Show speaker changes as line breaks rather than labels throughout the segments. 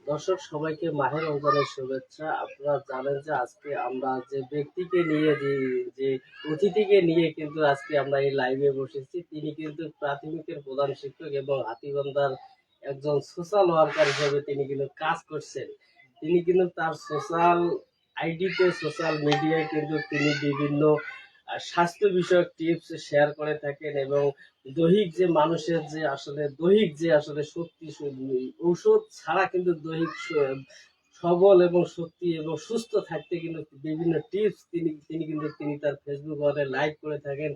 দর্শক সবাইকে মাহে রমজানের শুভেচ্ছা। আপনারা জানেন যে আজকে আমরা যে ব্যক্তিকে নিয়ে যে অতিথিকে নিয়ে কিন্তু আজকে আমরা এই লাইভে বসেছি, তিনি কিন্তু প্রাথমিকের প্রধান শিক্ষক এবং হাতীবান্ধার একজন সোশ্যাল ওয়ার্কার হিসেবে তিনি কিন্তু কাজ করছেন। তিনি কিন্তু তার সোশ্যাল আইডিতে সোশ্যাল মিডিয়ায় কিন্তু তিনি বিভিন্ন স্বাস্থ্য বিষয়ক টিপস শেয়ার করে থাকেন এবং দৈহিক যে আসলে শক্তি ঔষধ ছাড়া কিন্তু সবল এবং শক্তি এবং সুস্থ থাকতে কিন্তু বিভিন্ন টিপস তিনি কিন্তু তার ফেসবুক লাইভ করে থাকেন।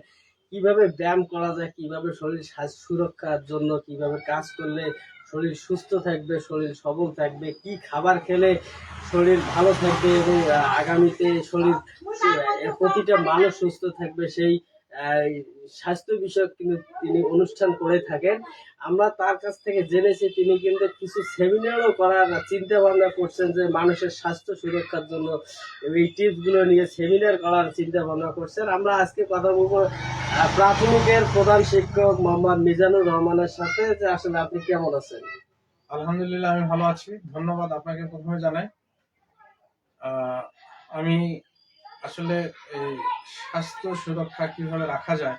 কিভাবে ব্যায়াম করা যায়, কিভাবে শরীর সুরক্ষার জন্য কিভাবে কাজ করলে শরীর সুস্থ থাকবে, শরীর সবল থাকবে, কি খাবার খেলে শরীর ভালো থাকবে এবং আগামীতে প্রতিটা মানুষ সুস্থ থাকবে, সেই আহ, স্বাস্থ্য বিষয়ক কিন্তু তিনি অনুষ্ঠান করে থাকেন। আমরা তার কাছ থেকে জেনেছি তিনি কিন্তু কিছু সেমিনারও করার চিন্তা ভাবনা করছেন, যে মানুষের স্বাস্থ্য সুরক্ষার জন্য এই টিপস গুলো নিয়ে সেমিনার করার চিন্তা ভাবনা করছেন। আমরা আজকে কথা বলবো প্রাথমিকের প্রধান শিক্ষক মোহাম্মদ মিজানুর রহমানের সাথে, যে আসলে আপনি কেমন আছেন?
আলহামদুলিল্লাহ, আমি ভালো আছি। ধন্যবাদ আপনাকে প্রথমে জানাই। আমি আসলে এই স্বাস্থ্য সুরক্ষা কিভাবে রাখা যায়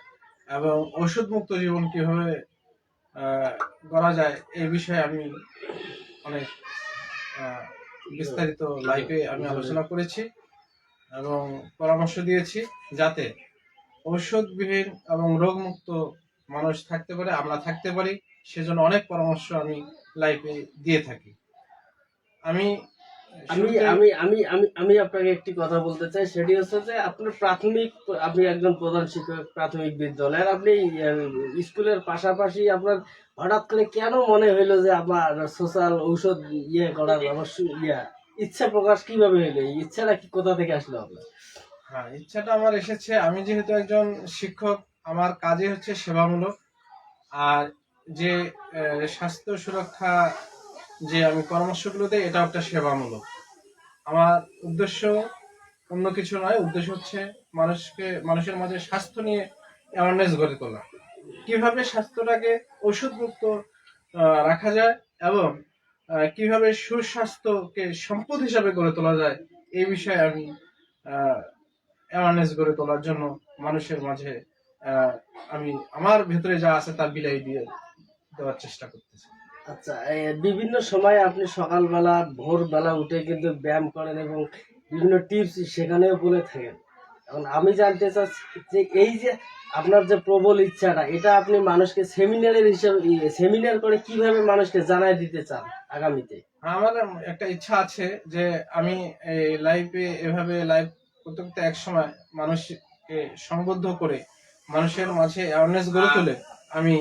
এবং ওষুধ মুক্ত জীবন কিভাবে করা যায় এই বিষয়ে আমি অনেক বিস্তারিত লাইভে আমি আলোচনা করেছি এবং পরামর্শ দিয়েছি, যাতে ঔষধবিহীন এবং রোগমুক্ত মানুষ থাকতে পারে, আমরা থাকতে পারি। সেজন্য অনেক পরামর্শ আমি লাইভে দিয়ে থাকি। আমি
আমি আমি আমি আমি আমি আপনাকে একটি কথা বলতে চাই, সেটি হচ্ছে যে আপনি একজন প্রধান শিক্ষক প্রাথমিক বিদ্যালয়ের, আপনি স্কুলের পাশাপাশি আপনার হঠাৎ করে কেন মনে হইলো যে আমার সোশ্যাল ঔষধ করার আমার ইচ্ছা প্রকাশ কিভাবে হইলো? এই ইচ্ছাটা কি কোথা থেকে আসলো আপনার?
হ্যাঁ, ইচ্ছাটা আমার এসেছে, আমি যেহেতু একজন শিক্ষক, আমার কাজই হচ্ছে সেবামূলক। আর যে স্বাস্থ্য সুরক্ষা যে আমি পরামর্শগুলো দেই, এটা একটা সেবামূলক। আমার উদ্দেশ্য অন্য কিছু নয়, উদ্দেশ্য হচ্ছে মানুষের মাঝে স্বাস্থ্য নিয়ে অ্যাওয়ারনেস গড়ে তোলা, কিভাবে স্বাস্থ্যটাকে ওষুধ মুক্ত রাখা যায় এবং কিভাবে সুস্বাস্থ্যকে সম্পদ হিসাবে গড়ে তোলা যায়, এই বিষয়ে আমি অ্যাওয়ারনেস গড়ে তোলার জন্য মানুষের মাঝে আমি আমার ভেতরে যা আছে তা বিলাই দিয়ে দেওয়ার চেষ্টা করতেছি।
আচ্ছা, বিভিন্ন সময় আপনি সকালবেলা ভোরবেলা উঠে কিন্তু ব্যায়াম করেন এবং বিভিন্ন টিপস সেখানেও বলে থাকেন। এখন আমি জানতে চাচ্ছি যে এই যে আপনার যে প্রবল ইচ্ছাটা, এটা আপনি মানুষকে সেমিনার করে কিভাবে মানুষকে জানাই দিতে চান আগামীতে?
আমার একটা ইচ্ছা আছে যে আমি এই লাইভে এভাবে লাইভ করতে করতে এক সময় মানুষকে সংবদ্ধ করে মানুষের মাঝে অ্যাওয়ারনেস গড়ে তুলে আমি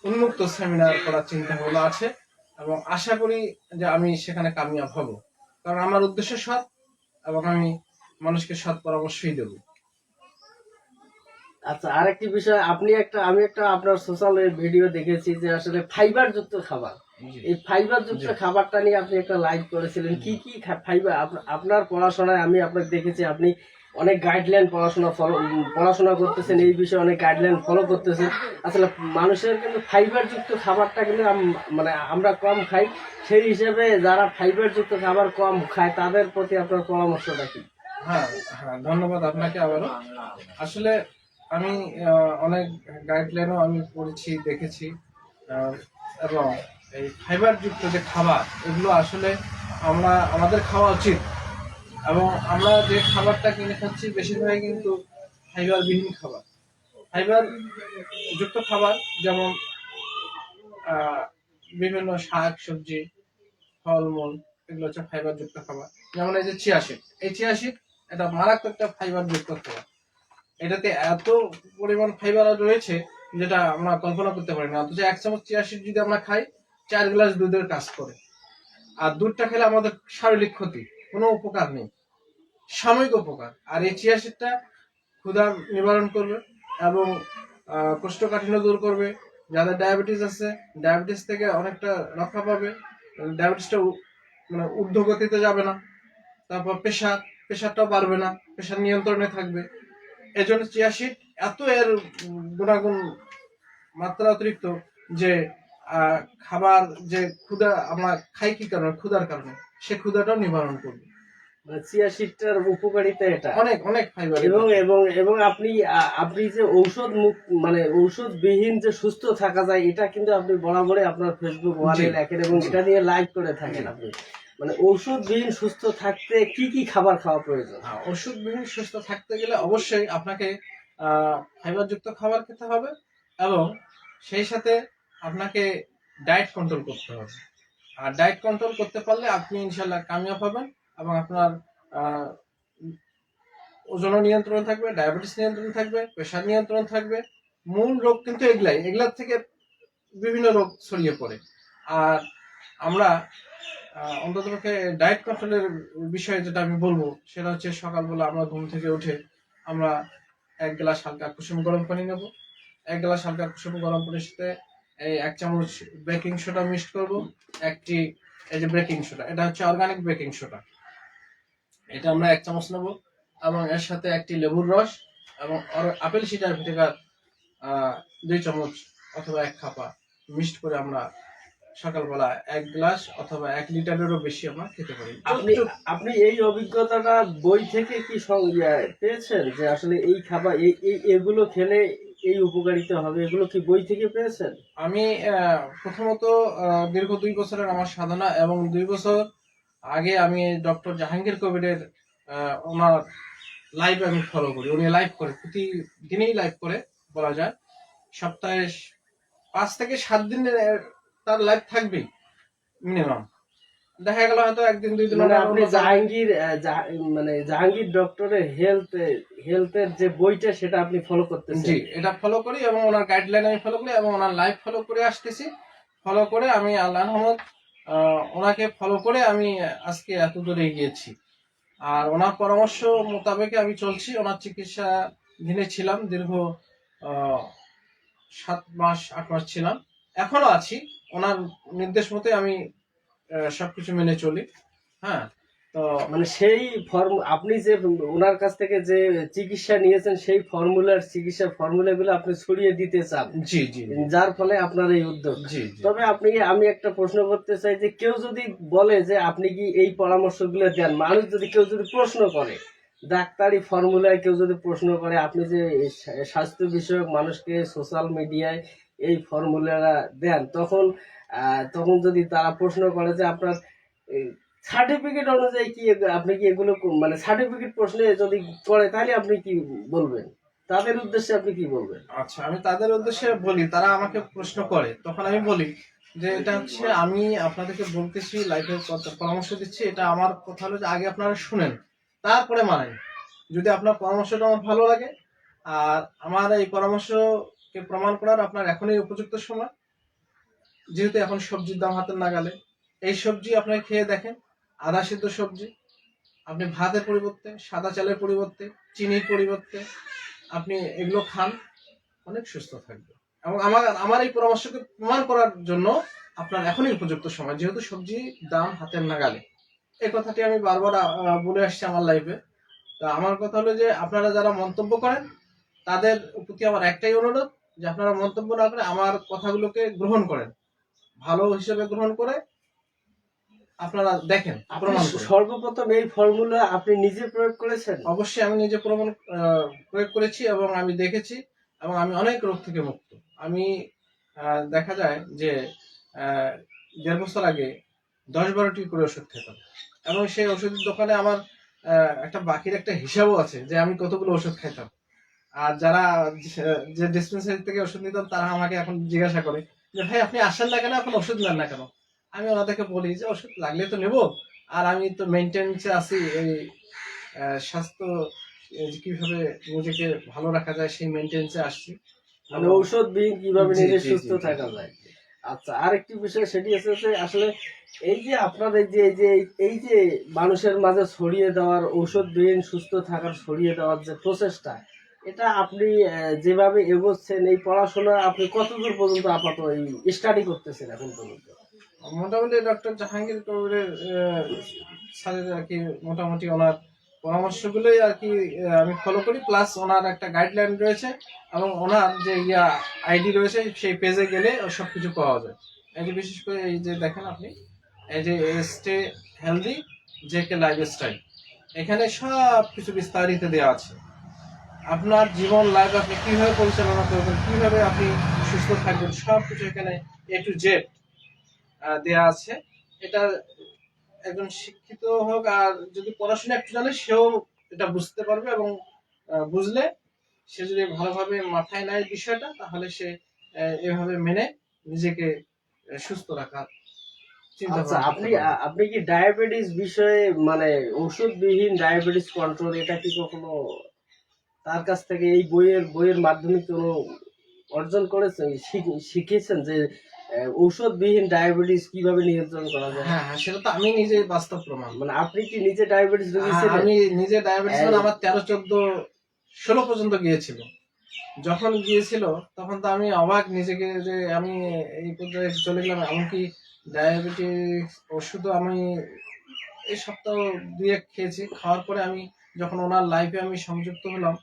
উন্মুক্ত সেমিনার করার চিন্তা ভাবনা আছে এবং আশা করি যে আমি সেখানে কামিয়াব হব, কারণ আমার উদ্দেশ্য সৎ এবং আমি মানুষকে সৎ পরামর্শই দেব।
আচ্ছা, আরেকটি বিষয়, আমি একটা আপনার সোশ্যাল ভিডিও দেখেছি যে আসলে ফাইবার যুক্ত খাবার, এই ফাইবার যুক্ত খাবারটা নিয়ে আপনি একটা লাইভ করেছিলেন। কি কি ফাইবার আপনার পড়াশোনায় আমি আপনাকে দেখেছি, আপনি অনেক গাইডলাইন পড়াশোনা করতেছেন, এই বিষয়ে অনেক গাইডলাইন ফলো করতেছেন। আসলে মানুষের কিন্তু ফাইবার যুক্ত খাবারটা কিন্তু মানে আমরা কম খাই, সেই হিসেবে যারা ফাইবার যুক্ত খাবার কম খায় তাদের প্রতি আপনার পরামর্শটা কি?
হ্যাঁ, হ্যাঁ, ধন্যবাদ আপনাকে আবারও। আসলে আমি অনেক গাইডলাইনও আমি পড়েছি, দেখেছি, এবং এই ফাইবার যুক্ত যে খাবার, এগুলো আসলে আমাদের খাওয়া উচিত। এবং আমরা যে খাবারটা কিনে খাচ্ছি বেশিরভাগই কিন্তু ফাইবারবিহীন খাবার। ফাইবার যুক্ত খাবার যেমন বিভিন্ন শাক সবজি, ফলমূল, এগুলো হচ্ছে ফাইবার যুক্ত খাবার। যেমন এই যে চিয়াশিড, এই চিয়াশিড এটা মারাত্মক একটা ফাইবার যুক্ত খাবার। এটাতে এত পরিমাণ ফাইবার রয়েছে যেটা আমরা কল্পনা করতে পারি না। অথচ 1 চামচ চিয়াশিড যদি আমরা খাই, 4 গ্লাস দুধের কাজ করে। আর দুধটা খেলে আমাদের শারীরিক ক্ষতি, কোনো উপকার নেই, সাময়িক উপকার। আর এই চিয়াশিডটা ক্ষুধা নিবারণ করবে এবং কোষ্ঠকাঠিন্য দূর করবে। যাদের ডায়াবেটিস আছে, ডায়াবেটিস থেকে অনেকটা রক্ষা পাবে, ডায়াবেটিসটা মানে ঊর্ধ্বগতিতে যাবে না। তারপর প্রেশারটাও বাড়বে না, প্রেশার নিয়ন্ত্রণে থাকবে। এজন্য চিয়া সিড এত এর গুণাগুণ মাত্রা অতিরিক্ত যে খাবার যে ক্ষুধা আমরা খাই কি কারণে, ক্ষুধার কারণে, সে ক্ষুধাটাও নিবারণ করবে।
মানে চিয়া সিডটার উপকারিতা এটা।
অনেক অনেক ফাইবার।
এবং এবং এবং আপনি আপনি যে ঔষধ মানে ঔষধবিহীন যে সুস্থ থাকা যায়, এটা কিন্তু আপনি বরাবরই আপনার ফেসবুক ওয়ালে লেখেন এবং এটা নিয়ে লাইভ করে থাকেন আপনি। মানে ঔষধবিহীন সুস্থ থাকতে কি কি খাবার খাওয়া প্রয়োজন?
ওষুধবিহীন সুস্থ থাকতে গেলে অবশ্যই আপনাকে ফাইবারযুক্ত খাবার খেতে হবে এবং সেই সাথে আপনাকে ডায়েট কন্ট্রোল করতে হবে। আর ডায়েট কন্ট্রোল করতে পারলে আপনি ইনশাল্লাহ কামিয়াব হবেন এবং আপনার ওজনও নিয়ন্ত্রণ থাকবে, ডায়াবেটিস নিয়ন্ত্রণ থাকবে, প্রেশার নিয়ন্ত্রণ থাকবে। মূল রোগ কিন্তু এগুলার থেকে বিভিন্ন রোগ ছড়িয়ে পড়ে। আর আমরা অন্ততপক্ষে ডায়েট কন্ট্রোলের বিষয়ে যেটা আমি বলবো সেটা হচ্ছে সকালবেলা আমরা ঘুম থেকে উঠে আমরা 1 গ্লাস হালকা কুসুম গরম পানি নেব। 1 গ্লাস হালকা কুসুম গরম পানির সাথে এই 1 চামচ বেকিং সোডা মিক্সড করব। একটি এই যে বেকিং সোডা, এটা হচ্ছে অর্গানিক বেকিং সোডা, এটা আমরা 1 চামচ নেব এবং এর সাথে একটি লেবুর রস এবং আপেল সিডার ভিনেগার 2 চামচ অথবা 1 কাপা মিক্সড করে আমরা সকালবেলা 1 গ্লাস অথবা 1 লিটারেরও বেশি আমরা খেতে পারি।
আপনি আপনি এই অভিজ্ঞতাটা বই থেকে কি পেয়েছেন যে আসলে এই খাবার এগুলো খেলে এই উপকারিতা হবে, এগুলো কি বই থেকে পেয়েছেন?
আমি প্রথমত দীর্ঘ 2 বছরের আমার সাধনা এবং 2 বছর আগে আমি ডক্টর জাহাঙ্গীর কবিরের ওনার লাইভ আমি ফলো করি। উনি লাইভ করে, প্রতিদিনই লাইভ করে বলা যায়, সপ্তাহে 5 থেকে 7 দিন তার লাইভ থাকবেই মিনিমাম। দেখা গেল হয়তো একদিন 2 দিন।
মানে আপনি মানে জাহাঙ্গীর ডক্টরের হেলথের যে বইটা সেটা আপনি ফলো করতেছেন?
জি, এটা ফলো করি এবং ওনার গাইডলাইন আমি ফলো করি এবং ওনার লাইভ ফলো করে আসতেছি। ফলো করে আমি আল্লাহর রহমত ওনাকে ফলো করে আমি আজকে এত দূরে এগিয়েছি। আর ওনার পরামর্শ মোতাবেক আমি চলছি। ওনার চিকিৎসা দিনে ছিলাম দীর্ঘ 7 মাস 8 মাস ছিলাম, এখনো আছি। ওনার নির্দেশ মতে আমি সবকিছু মেনে চলি। হ্যাঁ, তো
মানে সেই আপনি যে ওনার কাছ থেকে যে চিকিৎসা নিয়েছেন সেই চিকিৎসার ফর্মুলাগুলো আপনি ছড়িয়ে দিতে চান।
জি জি,
যার ফলে আপনার এই উদ্যোগ।
জি।
তবে আমি একটা প্রশ্ন করতে চাই যে কেউ যদি বলে যে আপনি কি এই পরামর্শগুলো দেন, মানুষ যদি কেউ যদি প্রশ্ন করে, ডাক্তারি ফর্মুলায় কেউ যদি প্রশ্ন করে, আপনি যে স্বাস্থ্য বিষয়ক মানুষকে সোশ্যাল মিডিয়ায় এই ফর্মুলাটা দেন, তখন যদি তারা প্রশ্ন করে যে আপনার সার্টিফিকেট অনুযায়ী কি আপনি কি এগুলো মানে সার্টিফিকেট প্রশ্নে যদি করে তাহলে আপনি কি বলবেন? তাদের উদ্দেশ্যে আপনি কি বলবেন?
আচ্ছা, আমি তাদের উদ্দেশ্যে বলি, তারা আমাকে প্রশ্ন করে, তখন আমি বলি যে এটা হচ্ছে আমি আপনাদেরকে বলতেছি, লাইফের পরামর্শ দিচ্ছি, এটা আমার কথা হলো যে আগে আপনারা শুনেন, তারপরে মানেন। যদি আপনার পরামর্শটা আমার ভালো লাগে আর আমার এই পরামর্শকে প্রমাণ করার আপনার এখনই উপযুক্ত সময়, যেহেতু এখন সবজির দাম হাতের নাগালে, এই সবজি আপনারা খেয়ে দেখেন, আধা সিদ্ধ সবজি, আপনি ভাতের পরিবর্তে, সাদা চালের পরিবর্তে, চিনির পরিবর্তে আপনি এগুলো খান, অনেক সুস্থ থাকবে। এবং আমার এই পরামর্শকে প্রমাণ করার জন্য আপনার এখনই উপযুক্ত সময়, যেহেতু সবজি দাম হাতের নাগালে। এই কথাটি আমি বারবার বলে আসছি আমার লাইফে। তা আমার কথা হলো যে আপনারা যারা মন্তব্য করেন তাদের প্রতি আমার একটাই অনুরোধ যে আপনারা মন্তব্য না করে আমার কথাগুলোকে গ্রহণ করেন, ভালো হিসেবে গ্রহণ করে আপনারা দেখেন, প্রমাণ করেন।
সর্বপ্রথম এই ফর্মুলা আপনি নিজে প্রয়োগ করেছেন?
অবশ্যই আমি নিজে প্রয়োগ করেছি এবং আমি দেখেছি এবং আমি অনেক রোগ থেকে মুক্ত। আমি দেখা যায় যে 1.5 বছর আগে 10-12টি করে ওষুধ খেতাম এবং সেই ওষুধের দোকানে আমার একটা বাকির একটা হিসাবও আছে যে আমি কতগুলো ওষুধ খাইতাম। আর যারা যে ডিসপেন্সারি থেকে ওষুধ নিতাম তারা আমাকে এখন জিজ্ঞাসা করে যে ভাই আপনি আসেন না কেন, এখন ওষুধ নেন না কেন? আমি ওনাদেরকে বলি যে ওষুধ লাগলে তো নেবো, আর আমি তো মেনটেন্সে আছি, এই স্বাস্থ্য কিভাবে নিজেকে ভালো রাখা যায় সেই মেনটেন্সে আসছি।
মানে ঔষধবিহীন কিভাবে নিজে সুস্থ থাকা যায়। আচ্ছা, আরেকটি বিষয় সেটি হচ্ছে আসলে এই যে আপনার এই যে মানুষের মাঝে ছড়িয়ে দেওয়ার, ঔষধবিহীন সুস্থ থাকার ছড়িয়ে দেওয়ার যে প্রচেষ্টা, এটা আপনি যেভাবে এগোচ্ছেন, এই পড়াশোনা আপনি কতদূর পর্যন্ত আপাতত এই স্টাডি করতেছেন এখন পর্যন্ত?
মোটামুটি ডক্টর জাহাঙ্গীর কবিরের স্যারের আর কি মোটামুটি ওনার পরামর্শগুলোই আর কি আমি ফলো করি, প্লাস ওনার একটা গাইডলাইন রয়েছে এবং ওনার যে আইডি রয়েছে সেই পেজে গেলে সবকিছু পাওয়া যায়। এই যে বিশেষ করে এই যে দেখেন আপনি, এই যে স্টে হেলদি জেকে লাইফস্টাইল, এখানে সব কিছু বিস্তারিত দেওয়া আছে। আপনার জীবন লাইফ আপনি কিভাবে পরিচালনা করবেন, কিভাবে আপনি সুস্থ থাকবেন, সব কিছু এখানে এ টু জেড দেওয়া আছে। এটা একজন শিক্ষিত হোক আর যদি পড়াশোনা একটু জানে সেও এটা বুঝতে পারবে, এবং বুঝলে সে যদি ভালোভাবে মাথায় নেয় বিষয়টা, তাহলে সে এভাবে মেনে নিজেকে সুস্থ রাখার চিন্তা
আচ্ছা,
ভাবনা
আপনি
করতে পারবে।
আপনি কি ডায়াবেটিস বিষয়ে মানে ওষুধবিহীন ডায়াবেটিস কন্ট্রোল এটা কি কখনো তার কাছ থেকে এই বইয়ের মাধ্যমে কোনো অর্জন করেছেন, শিখেছেন যে ঔষধবিহীন ডায়াবেটিস কিভাবে নিয়ন্ত্রণ করা যায়?
হ্যাঁ হ্যাঁ, সেটা তো আমি নিজে বাস্তব প্রমাণ।
মানে আপনি কি নিজে ডায়াবেটিস রোগী ছিলেন?
আমি নিজে ডায়াবেটিস, মানে আমার 13, 14, 16 পর্যন্ত গিয়েছিল। যখন গিয়েছিল তখন তো আমি অবাক নিজেকে, যে আমি এই পর্যায়ে চলে গেলাম। এমনকি ডায়াবেটিস ওষুধও আমি এই সপ্তাহ 2-1 খেয়েছি। খাওয়ার পরে আমি যখন ওনার লাইফে আমি সংযুক্ত হলাম,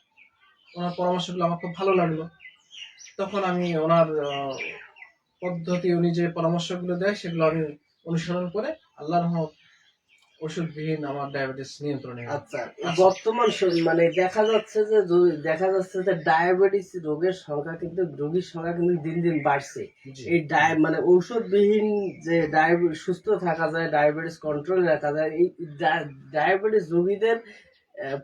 ওনার পরামর্শগুলো আমার খুব ভালো লাগলো। তখন আমি ওনার পদ্ধতি, উনি যে পরামর্শগুলো দেয় সেগুলো আমি অনুসরণ করে আল্লাহর রহমত ওষুধবিহীন আমার ডায়াবেটিস নিয়ন্ত্রণে
আচ্ছা,
আছে।
বর্তমান মানে দেখা যাচ্ছে যে ডায়াবেটিস রোগীর সংখ্যা কিন্তু দিন দিন বাড়ছে।
জি।
এই মানে ঔষধবিহীন যে সুস্থ থাকা যায়, ডায়াবেটিস কন্ট্রোল রাখা যায়, এই ডায়াবেটিস রোগীদের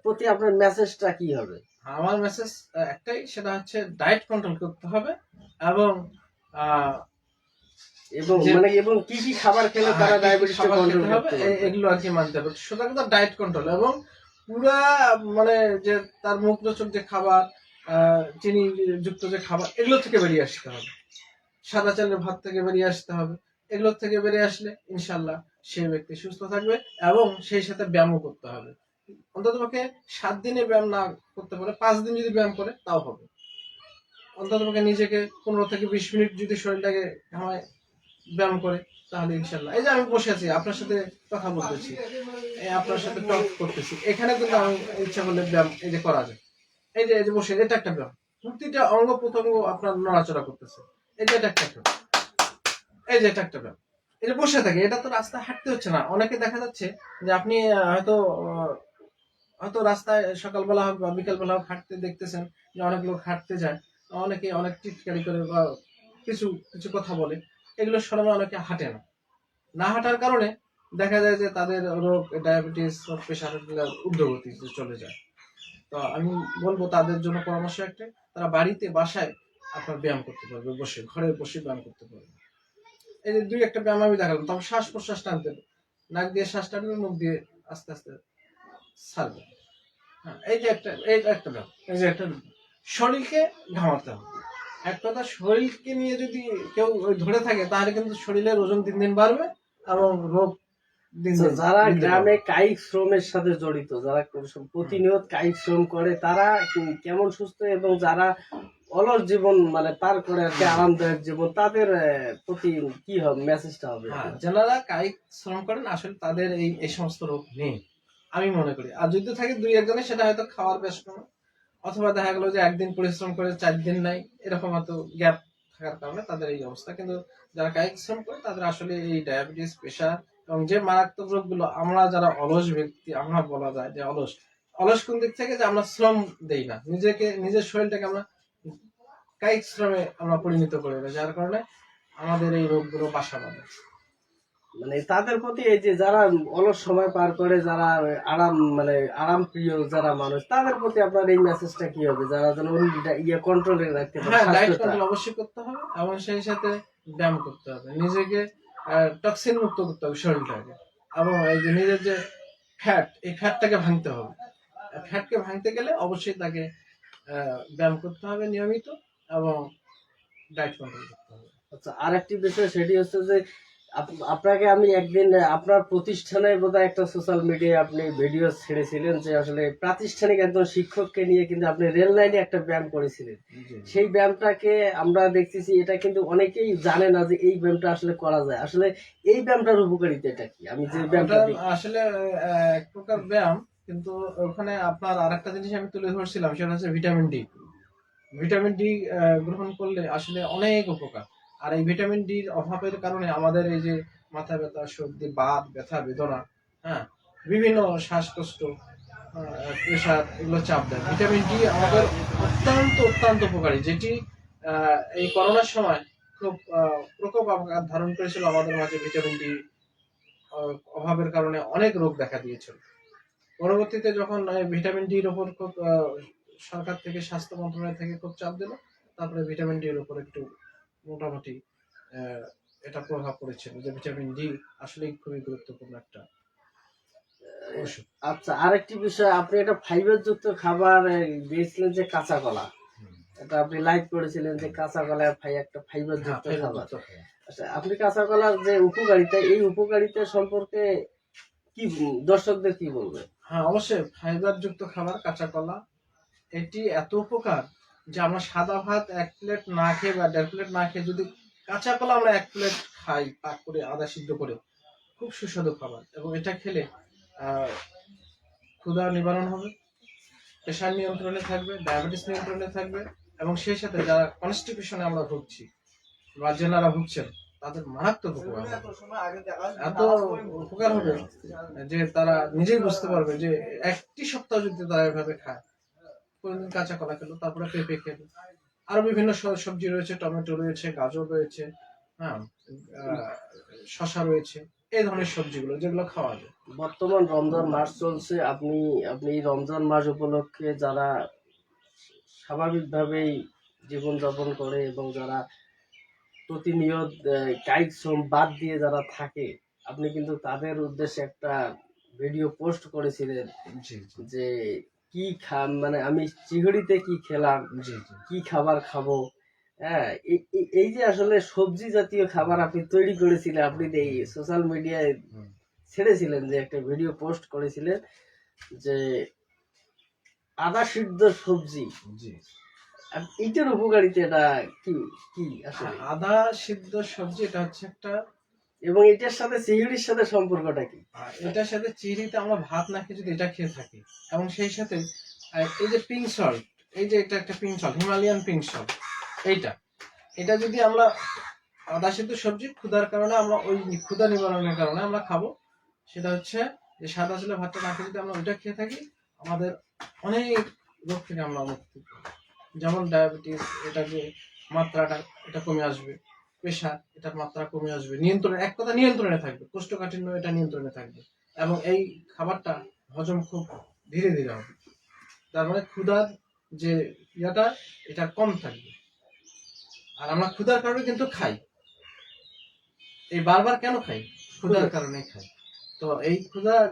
প্রতি আপনার মেসেজটা কি হবে?
আমার মেসেজ একটাই, সেটা হচ্ছে ডায়েট কন্ট্রোল করতে হবে, এবং আহ, যে
এবং কি কি খাবার খেলে তারা
কি কি
ডায়াবেটিসটা
খাবার
কন্ট্রোল
খেতে হবে
করতে পারবে?
এগুলো আর কি মানতে হবে। সুতরাং কথা ডায়েট কন্ট্রোল, এবং পুরা মানে যে তার মুখরোচক যে খাবার, চিনি যুক্ত যে খাবার, এগুলো থেকে বেরিয়ে আসতে হবে। সাদা চালের ভাত থেকে বেরিয়ে আসতে হবে। এগুলোর থেকে বেরিয়ে আসলে ইনশাল্লাহ সে ব্যক্তি সুস্থ থাকবে, এবং সেই সাথে ব্যায়ামও করতে হবে। অন্তত পক্ষে 7 দিনে ব্যায়াম না করতে পারে, 5 দিন যদি ব্যায়াম করে তাও হবে। অন্তত পক্ষে নিজেকে 15 থেকে 20 মিনিট যদি শরীরটাকে ঘামায় ব্যায়াম করে, তাহলে ইনশাল্লাহ, এই যে আমি বসে আছি আপনার সাথে কথা বলতেছি, এই আপনার সাথে টক করতেছি, এখানে কিন্তু আমি ইচ্ছা করলে ব্যায়াম এই যে করা যায়। এই যে বসে, এটা একটা ব্যায়াম। প্রতিটা অঙ্গ প্রত্যঙ্গ আপনার নড়াচড়া করতেছে। এই যে এটা একটা ব্যায়াম, এই যে এটা একটা ব্যায়াম। এই যে বসে থাকে, এটা তো রাস্তায় হাঁটতে হচ্ছে না। অনেকে দেখা যাচ্ছে যে আপনি হয়তো রাস্তায় সকালবেলা হোক বা বিকালবেলা হোক হাঁটতে দেখতেছেন যে অনেক লোক হাঁটতে যায়, অনেকে অনেক টিটকারি করে বা কিছু কিছু কথা বলে, এগুলোর স্মরণে অনেকে হাঁটে না। না হাঁটার কারণে দেখা যায় যে তাদের রোগ, ডায়াবেটিস, প্রেশার ঊর্ধ্বগতিতে চলে যায়। তো আমি বলবো তাদের জন্য পরামর্শ একটা, তারা বাড়িতে বাসায় আপনার ব্যায়াম করতে পারবে, বসে ঘরে বসে ব্যায়াম করতে পারবে। এই যে 2-1টা ব্যায়াম আমি দেখালাম, তবে শ্বাস প্রশ্বাস টানতে হবে। নাক দিয়ে শ্বাস টানবে, মুখ দিয়ে আস্তে আস্তে ছাড়বে। হ্যাঁ, এই যে একটা ব্যায়াম, এই যে একটা শরীরকে ঘামাতে হবে। এক কথা, শরীরকে নিয়ে যদি কেউ ধরে থাকে, তাহলে কিন্তু শরীরের ওজন দিন দিন বাড়বে, এবং রোগ দিন
তো
দিন
যারা
বৃদ্ধি
গ্রামে
পাবে।
কায়িক শ্রমের সাথে জড়িত, যারা প্রতিনিয়ত কায়িক শ্রম করে, তারা কেমন সুস্থ, এবং যারা অলস জীবন মানে পার করে আর কি, আরামদায়ক জীবন, তাদের প্রতি কি হবে মেসেজটা হবে?
হ্যাঁ, যারা কায়িক শ্রম করেন আসলে তাদের এই সমস্ত রোগ নেই আমি মনে করি। আর যদি থাকে 2-1 জনের, সেটা হয়তো খাওয়ার ব্যস্ত, অথবা দেখা গেল যে একদিন পরিশ্রম করে 4 দিন নাই, এরকম হয়তো গ্যাপ থাকার কারণে তাদের এই অবস্থা। কিন্তু যারা কায়িক শ্রম করে তাদের আসলে এই ডায়াবেটিস, প্রেশার, এবং যে মারাত্মক রোগগুলো, আমরা যারা অলস ব্যক্তি, আমরা বলা যায় যে অলস কোন দিক থেকে, যে আমরা শ্রম দেই না, নিজের শরীরটাকে আমরা কায়িক শ্রমে আমরা পরিণত করে দেয়, যার কারণে আমাদের এই রোগগুলো বাসা বাঁধে।
মানে তাদের প্রতি এই যে যারা অলস সময় পার করে, যারা আরাম প্রিয় যারা মানুষ, তাদের প্রতি আপনার এই মেসেজটা কি হবে, যারা যেন কন্ট্রোলে রাখতে পারে
হ্যাঁ, ডায়েট
স্বাস্থ্যটা?
কন্ট্রোল অবশ্যই করতে হবে, এবং সেই সাথে ব্যায়াম করতে হবে। নিজেকে টক্সিন মুক্ত করতে হবে শরীরটাকে, এবং এই যে নিজের যে ফ্যাট, এই ফ্যাটটাকে ভাঙতে হবে। ফ্যাটকে ভাঙতে গেলে অবশ্যই তাকে ব্যায়াম করতে হবে নিয়মিত, এবং ডায়েট কন্ট্রোল করতে হবে।
আচ্ছা, আরেকটি বিষয় সেটি হচ্ছে যে আপনাকে আমি একদিন আপনার প্রতিষ্ঠানে বোধহয় একটা সোশ্যাল মিডিয়ায় আপনি ভিডিও ছেড়েছিলেন যে আসলে প্রাতিষ্ঠানিক একজন শিক্ষককে নিয়ে কিন্তু আপনি রেল লাইনে একটা ব্যায়াম করেছিলেন। সেই ব্যায়ামটাকে আমরা দেখতেছি, এটা কিন্তু অনেকেই জানে না যে এই ব্যায়ামটা আসলে করা যায়। আসলে এই ব্যায়ামটার উপকারিতাটা কি? আমি যে
ওটা
ব্যায়ামটা দেখি,
আসলে এক প্রকার ব্যায়াম, কিন্তু ওখানে আপনার আরেকটা জিনিস আমি তুলে ধরছিলাম, সেটা হচ্ছে ভিটামিন ডি। ভিটামিন ডি গ্রহণ করলে আসলে অনেক উপকার। আর এই ভিটামিন ডির অভাবের কারণে আমাদের এই যে মাথা ব্যথা, সর্দি, বাত, ব্যথা, বেদনা, হ্যাঁ, বিভিন্ন শ্বাসকষ্ট, প্রেশার, এগুলো চাপ দেয়। ভিটামিন ডি আমাদের অত্যন্ত অত্যন্ত উপকারী, যেটি এই করোনার সময় খুব প্রকোপ আকার ধারণ করেছিল আমাদের মাঝে। ভিটামিন ডি অভাবের কারণে অনেক রোগ দেখা দিয়েছিল। পরবর্তীতে যখন ভিটামিন ডির উপর খুব সরকার থেকে, স্বাস্থ্য মন্ত্রণালয় থেকে খুব চাপ দিল, তারপরে ভিটামিন ডি এর উপর একটু মোটামুটি এটা প্রভাব পড়েছিল যে ভিটামিন ডি আসলেই খুবই গুরুত্বপূর্ণ একটা ওষুধ।
আচ্ছা, আরেকটি বিষয়, আপনি একটা ফাইবার যুক্ত খাবার দিয়েছিলেন যে কাঁচা কলা, এটা আপনি লাইভ করেছিলেন যে কাঁচা কলা ভাই একটা ফাইবার যুক্ত খাবার। আচ্ছা, আপনি কাঁচা কলার যে উপকারিতা, এই উপকারিতা সম্পর্কে কি দর্শকদের কি বলবেন?
হ্যাঁ, অবশ্যই ফাইবার যুক্ত খাবার কাঁচা কলা, এটি এত উপকার যে আমরা সাদা ভাত 1 প্লেট না খেয়ে বা 1.5 প্লেট না খেয়ে যদি কাঁচা কলা আমরা 1 প্লেট খাই, পাক করে আদা সিদ্ধ করে, খুব সুস্বাদু খাবার। এবং এটা খেলে ক্ষুধা নিবারণ হবে, প্রেশার নিয়ন্ত্রণে থাকবে, ডায়াবেটিস নিয়ন্ত্রণে থাকবে, এবং সেই সাথে যারা কনস্টিপেশনে আমরা ভুগছি বা যেনারা ভুগছেন, তাদের মারাত্মক উপকার হবে। এত উপকার হবে যে তারা নিজেই বুঝতে পারবে যে একটি সপ্তাহ যদি তারা এভাবে খায়, কোনদিন কাঁচা কলা খেলো, তারপরে পেঁপে খেলো, আরো বিভিন্ন সবজি রয়েছে, টমেটো রয়েছে, গাজর রয়েছে, হ্যাঁ, শশা রয়েছে, এই ধরনের সবজিগুলো যেগুলো খাওয়া যায়।
বর্তমান রমজান মাস চলছে, আপনি আপনি এই রমজান মাস উপলক্ষে যারা স্বাভাবিকভাবেই জীবনযাপন করে এবং যারা প্রতিনিয়ত কায়িক শ্রম বাদ দিয়ে যারা থাকে, আপনি কিন্তু তাদের উদ্দেশ্যে একটা ভিডিও পোস্ট করেছিলেন যে কি মানে আমি চিহুড়িতে কি খেলাম, কি খাবার খাবো। হ্যাঁ, এই যে আসলে সবজি জাতীয় খাবার আপনি তৈরি করেছিলেন, আপনি এই সোশ্যাল মিডিয়ায় ছেড়েছিলেন যে একটা ভিডিও পোস্ট করেছিলেন যে আদা সিদ্ধ সবজি, এইটার উপকারিতা এটা কি কি আসলে?
আদা সিদ্ধ সবজি, এটা হচ্ছে একটা,
এবং এটার সাথে চিংড়ির সাথে সম্পর্কটা কি?
এটার সাথে চিংড়িতে আমরা ভাত না খেয়ে যদি এটা খেয়ে থাকি, এবং সেই সাথে এই যে পিঙ্ক সল্ট, এই যে এটা একটা pink salt, Himalayan pink salt, এটা যদি আমরা আদা সিদ্ধ সবজি ক্ষুধার কারণে আমরা ওই ক্ষুধা নিবারণের কারণে আমরা খাবো, সেটা হচ্ছে যে সাদা ছিল ভাতটা না খেয়ে যদি আমরা ওইটা খেয়ে থাকি, আমাদের অনেক রোগ থেকে আমরা মুক্তি পাবো। যেমন ডায়াবেটিস, এটা যে মাত্রাটা এটা কমে আসবে, প্রেশার, এটার মাত্রা কমে আসবে, নিয়ন্ত্রণে, এক কথা নিয়ন্ত্রণে থাকবে, কোষ্ঠকাঠিন্য এটা নিয়ন্ত্রণে থাকবে, এবং এই খাবারটা হজম খুব ধীরে ধীরে হবে। তার মানে ক্ষুধার যে ইয়াটা এটা কম থাকবে। আর আমরা ক্ষুধার কারণে কিন্তু খাই, এই বারবার কেন খাই? ক্ষুধার কারণে খাই। তো এই ক্ষুধার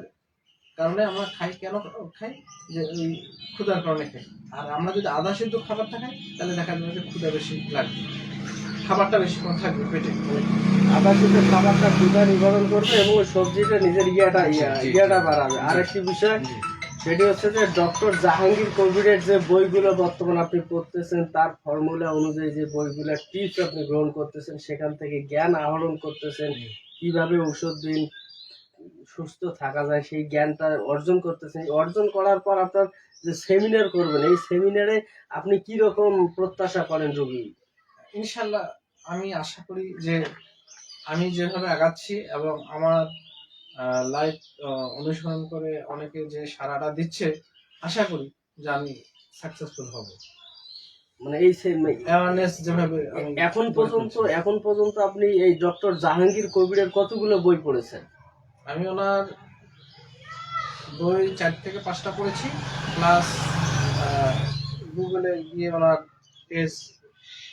কারণে আমরা খাই, কেন খাই? যে ওই ক্ষুধার কারণে খাই। আর আমরা যদি আদা সিদ্ধ খাবারটা খাই, তাহলে দেখা যাবে যে ক্ষুধা বেশি লাগবে, খাবারটা বেশিক্ষণ থাকবে পেটে।
আদা সিদ্ধ খাবারটা ক্ষুধা নিবারণ করবে এবং ওই সবজিটা নিজের ইয়াটা বাড়াবে। আরেকটি বিষয়, সেটি হচ্ছে যে ডক্টর জাহাঙ্গীর কবিরের যে বইগুলো বর্তমানে আপনি পড়তেছেন, তার ফর্মুলা অনুযায়ী যে বইগুলো টিপস আপনি গ্রহণ করতেছেন, সেখান থেকে জ্ঞান আহরণ করতেছেন, কিভাবে ঔষধ দিন সুস্থ থাকা যায় সেই জ্ঞানটা অর্জন করতেছেন। অর্জন করার পর আপনার যে সেমিনার করবেন, এই সেমিনারে আপনি কি রকম প্রত্যাশা করেন রোগী?
ইনশাল্লাহ আমি আশা করি যে আমি যেভাবে আগাচ্ছি এবং আমার লাইফ অনুসরণ করে অনেকে যে সাড়াটা দিচ্ছে, আশা করি যে আমি সাকসেসফুল হব।
মানে এই
অ্যাওয়ারনেস যেভাবে
এখন পর্যন্ত আপনি এই ডক্টর জাহাঙ্গীর কবিরের কতগুলো বই পড়েছেন?
আমি ওনার বই 4 থেকে 5টা পড়েছি, প্লাস গুগলে গিয়ে ওনার পেজ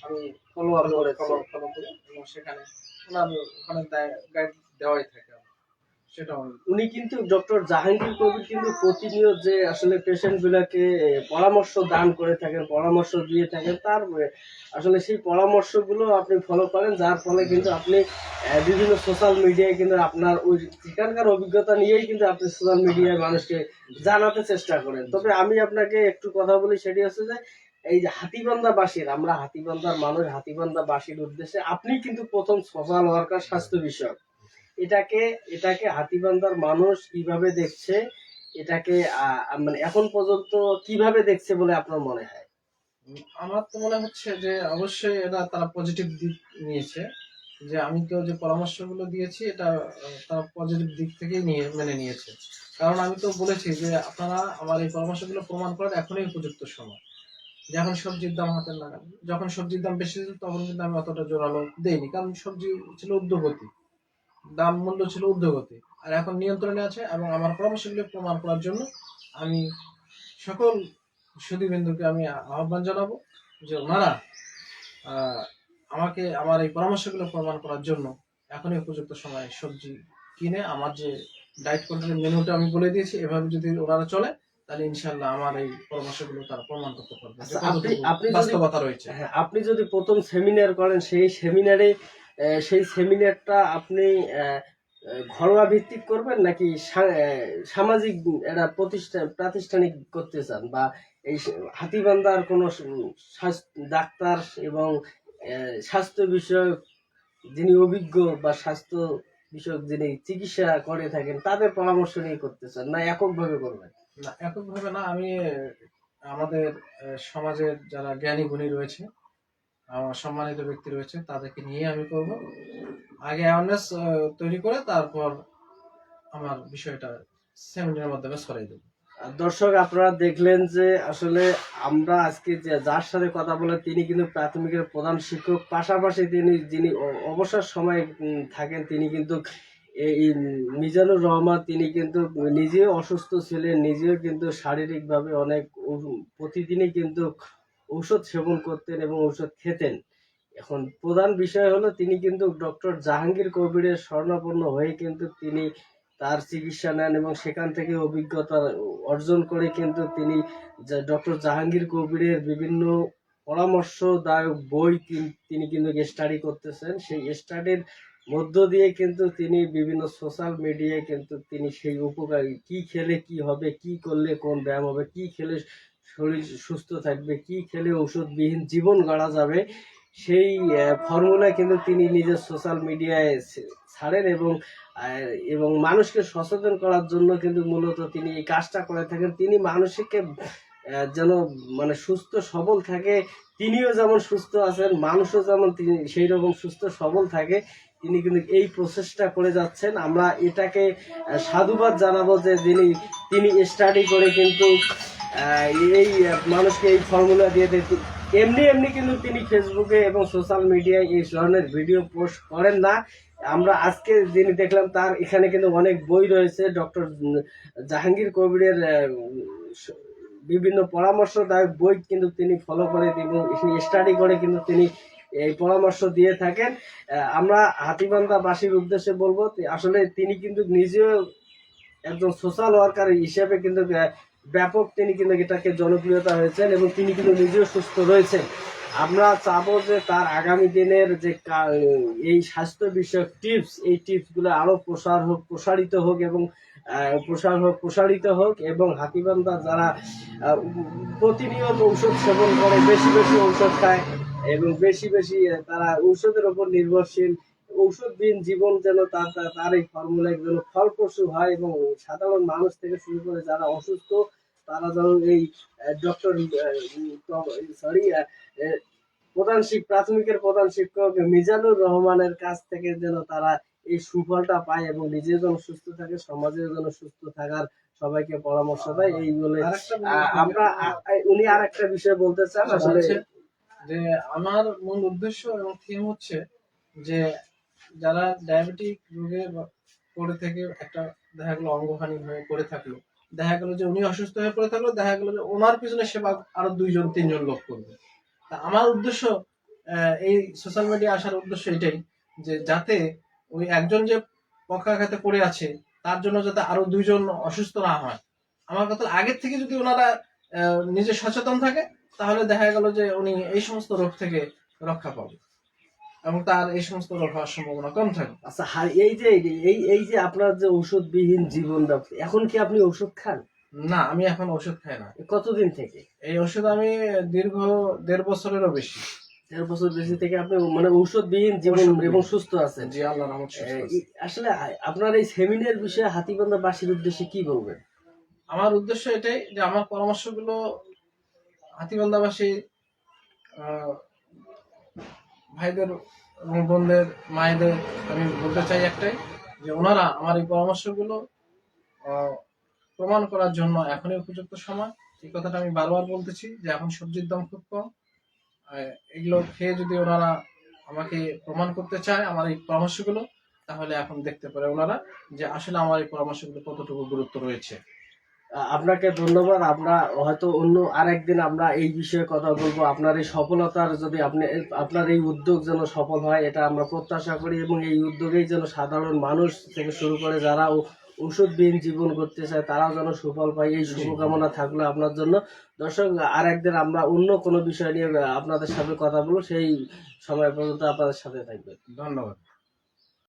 আমি ফলো করি, এবং সেখানে ওনার ওখানে গাইড দেওয়াই থাকে, সেটা
উনি কিন্তু ডক্টর জাহাঙ্গীর কবির কিন্তু প্রতিনিয়ত যে আসলে পেশেন্ট গুলাকে পরামর্শ দান করে থাকেন, পরামর্শ দিয়ে থাকেন, তার আসলে সেই পরামর্শগুলো আপনি ফলো করেন, যার ফলে কিন্তু আপনি বিভিন্ন সোশ্যাল মিডিয়ায় কিন্তু আপনার ওই সেখানকার অভিজ্ঞতা নিয়েই কিন্তু আপনি সোশ্যাল মিডিয়ায় মানুষকে জানাতে চেষ্টা করেন। তবে আমি আপনাকে একটু কথা বলি, সেটি হচ্ছে যে এই যে হাতীবান্ধাবাসীর, আমরা হাতীবান্ধার মানুষ, হাতীবান্ধাবাসীর উদ্দেশ্যে আপনি কিন্তু প্রথম সোশ্যাল ওয়ার্কার স্বাস্থ্য বিষয়ক। এটাকে হাতীবান্ধার মানুষ কিভাবে দেখছে, এটাকে মানে এখন পর্যন্ত কিভাবে দেখছে বলে আপনার মনে হয়?
আমার তো মনে হচ্ছে যে অবশ্যই এটা তারা পজিটিভ দিক নিয়েছে, যে আমি তো যে পরামর্শগুলো দিয়েছি এটা তারা পজিটিভ দিক থেকেই মেনে নিয়েছে। কারণ আমি তো বলেছি যে আপনারা আমার এই পরামর্শগুলো প্রমাণ করার এখনই উপযুক্ত সময়। যখন সবজির দাম হাতের নাগালে, যখন সবজির দাম বেশি ছিল তখন কিন্তু আমি অতটা জোরালো দেইনি, কারণ সবজি ছিল ঊর্ধ্বগতি, দাম মূল্য ছিল ঊর্ধ্বগতি। আর এখন নিয়ন্ত্রণে আছে, এবং আমার পরামর্শগুলো প্রমাণ করার জন্য আমি সকল সুধীবৃন্দুকে আমি আহ্বান জানাবো যে ওনারা আহ, আমাকে আমার এই পরামর্শগুলো প্রমাণ করার জন্য এখনই উপযুক্ত সময় সবজি কিনে আমার যে ডায়েট কন্ট্রোলের মেনুটা আমি বলে দিয়েছি এভাবে যদি ওনারা চলে, তাহলে ইনশাল্লাহ আমার এই পরামর্শগুলো তারা প্রমাণ করতে পারবে যে
আচ্ছা, আপনি
কতটুকু
আপনি যদি
বাস্তবতা রয়েছে।
হ্যাঁ, আপনি যদি প্রথম সেমিনার করেন সেই সেমিনারে সেই সেমিনারটা আপনি ঘরোয়া ভিত্তিক করবেন নাকি সামাজিক একটা প্রাতিষ্ঠানিক করতে চান, বা এই হাতীবান্ধার কোনো ডাক্তার এবং স্বাস্থ্য বিষয়ক যিনি অভিজ্ঞ বা স্বাস্থ্য বিষয়ক যিনি চিকিৎসা করে থাকেন তাদের পরামর্শ নিয়ে করতে চান, না এককভাবে করবেন?
না, এককভাবে না, আমি আমাদের সমাজের যারা জ্ঞানী গুণী রয়েছে, আমার সম্মানিত ব্যক্তি রয়েছে, তাদেরকে নিয়ে আমি করব। আগে অ্যাওয়ারনেস তৈরি করে তারপর আমার বিষয়টা সেমিনারের মাধ্যমে ছড়াই দেবো।
আর দর্শক, আপনারা দেখলেন যে আসলে আমরা আজকে যার সাথে কথা বলে তিনি কিন্তু প্রাথমিকের প্রধান শিক্ষক, পাশাপাশি যিনি অবসর সময় থাকেন তিনি কিন্তু এই মিজানুর রহমান, তিনি কিন্তু নিজেও অসুস্থ ছিলেন, নিজেও কিন্তু শারীরিকভাবে অনেক প্রতিদিনই কিন্তু ঔষধ সেবন করতেন এবং ঔষধ খেতেন। এখন প্রধান বিষয় হলো তিনি কিন্তু ডক্টর জাহাঙ্গীর কবিরের শরণাপন্ন হয়ে কিন্তু তিনি তার চিকিৎসা নেন এবং সেখান থেকে অভিজ্ঞতা অর্জন করে কিন্তু তিনি ডক্টর জাহাঙ্গীর কবিরের বিভিন্ন পরামর্শদায়ক বই তিনি কিন্তু স্টাডি করতেছেন। সেই স্টাডির মধ্য দিয়ে কিন্তু তিনি বিভিন্ন সোশ্যাল মিডিয়ায় কিন্তু তিনি সেই উপকারী কি খেলে কি হবে, কি করলে কোন ব্যায়াম হবে, কি খেলে শরীর সুস্থ থাকবে, কি খেলে ওষুধবিহীন জীবন গড়া যাবে, সেই ফর্মুলা কিন্তু তিনি নিজের সোশ্যাল মিডিয়ায় ছাড়েন এবং মানুষকে সচেতন করার জন্য কিন্তু মূলত তিনি এই কাজটা করে থাকেন। তিনি মানুষকে যেন মানে সুস্থ সবল থাকে, তিনিও যেমন সুস্থ আছেন, মানুষও যেমন তিনি সেই রকম সুস্থ সবল থাকে, তিনি কিন্তু এই প্রসেসটা করে যাচ্ছেন। আমরা এটাকে সাধুবাদ জানাবো যে তিনি স্টাডি করে কিন্তু এই মানুষকে এই ফর্মুলা দিয়ে দেয়। এমনি এমনি কিন্তু তিনি ফেসবুকে এবং সোশ্যাল মিডিয়ায় এই ধরনের ভিডিও পোস্ট করেন না। আমরা আজকে যিনি দেখলাম তার এখানে কিন্তু অনেক বই রয়েছে, ডক্টর জাহাঙ্গীর কবিরের বিভিন্ন পরামর্শদায়ক বই কিন্তু তিনি ফলো করে এবং স্টাডি করে কিন্তু তিনি এই পরামর্শ দিয়ে থাকেন। আমরা হাতীবান্ধাবাসীর উদ্দেশ্যে বলবো আসলে তিনি কিন্তু নিজেও একজন সোশ্যাল ওয়ার্কার হিসেবে কিন্তু ব্যাপক তিনি কিন্তু এটাকে জনপ্রিয়তা হয়েছেন এবং তিনি কিন্তু নিজেও সুস্থ রয়েছেন। আমরা চাবো যে তার আগামী দিনের যে এই স্বাস্থ্য বিষয়ক টিপস, এই টিপসগুলো আরো প্রসারিত হোক এবং প্রসারিত হোক এবং হাতীবান্ধা যারা প্রতিনিয়ত ঔষধ সেবন করে, বেশি বেশি ঔষধ খায় এবং বেশি বেশি তারা ঔষধের উপর নির্ভরশীল, ঔষধবিহীন জীবন যেন তার এই ফর্মুলায় যেন ফলপ্রসূ হয় এবং সাধারণ মানুষ থেকে শুরু করে যারা অসুস্থ তারা যেন এই ডক্টর প্রাথমিকের প্রধান শিক্ষক মিজানুর রহমানের কাছ থেকে যেন তারা এই সুফলটা পায় এবং নিজের যেন সুস্থ থাকে, সমাজের যেন সুস্থ থাকার সবাইকে পরামর্শ দেয়। এই বলে আমরা উনি আর একটা বিষয় বলতে চান আসলে
যে আমার মূল উদ্দেশ্য এবং থিম হচ্ছে যে যারা ডায়াবেটিক রোগে পড়ে থেকে একটা দেখা গেলো অঙ্গহানি হয়ে পড়ে থাকলো, দেখা গেলো যে উনি অসুস্থ হয়ে পড়ে থাকলো, দেখা গেলো যে ওনার পিছনে সেবা আরো 2-3 জন লোক করবে। তা আমার উদ্দেশ্য এই সোশ্যাল মিডিয়া আসার উদ্দেশ্য এটাই যে যাতে ওই একজন যে পক্ষাঘাতে পড়ে আছে তার জন্য যাতে আরো 2 জন অসুস্থ না হয়। আমার কথা আগের থেকে যদি ওনারা নিজে সচেতন থাকে তাহলে দেখা গেল যে উনি এই সমস্ত রোগ থেকে রক্ষা পাবে এবং তার এই সমস্ত রোগ হওয়ার সম্ভাবনা কম থাকে।
আচ্ছা, এই যে আপনার যে ঔষধবিহীন জীবন ব্যবস্থা, এখন কি আপনি ওষুধ খান?
না, আমি এখন ওষুধ খাই না।
কতদিন থেকে?
এই ওষুধ আমি দীর্ঘ 1.5 বছরেরও বেশি।
1.5 বছর বেশি থেকে আপনি মানে ঔষধবিহীন জীবন এবং সুস্থ আছেন?
জি, আল্লাহর রহমত।
আসলে আপনার এই সেমিনার বিষয়ে হাতীবান্ধাবাসীর উদ্দেশ্যে কি বলবেন?
আমার উদ্দেশ্য এটাই যে আমার পরামর্শগুলো হাতীবান্ধাবাসী আহ, ভাইদের এবং বোনদের মায়েদের আমি বলতে চাই একটাই, যে ওনারা আমার এই পরামর্শগুলো আহ, প্রমাণ করার জন্য এখনই উপযুক্ত সময়। এই কথাটা আমি বারবার বলতেছি যে এখন সবজির দাম খুব কম। এগুলো খেয়ে যদি ওনারা আমাকে প্রমাণ করতে চায় আমার এই পরামর্শগুলো, তাহলে এখন দেখতে পারে ওনারা যে আসলে আমার এই পরামর্শগুলো কতটুকু গুরুত্ব রয়েছে।
আপনাকে ধন্যবাদ। আমরা হয়তো অন্য আরেকদিন আমরা এই বিষয়ে কথা বলবো। আপনার এই সফলতার যদি আপনার এই উদ্যোগ যেন সফল হয় এটা আমরা প্রত্যাশা করি, এবং এই উদ্যোগেই যেন সাধারণ মানুষ থেকে শুরু করে যারা ওষুধবিহীন জীবন করতে চায় তারাও যেন সুফল পায়, এই শুভকামনা থাকলো আপনার জন্য। দর্শক, আরেকদিন আমরা অন্য কোনো বিষয় নিয়ে আপনাদের সাথে কথা বলবো। সেই সময় পর্যন্ত আপনাদের সাথে থাকবে।
ধন্যবাদ।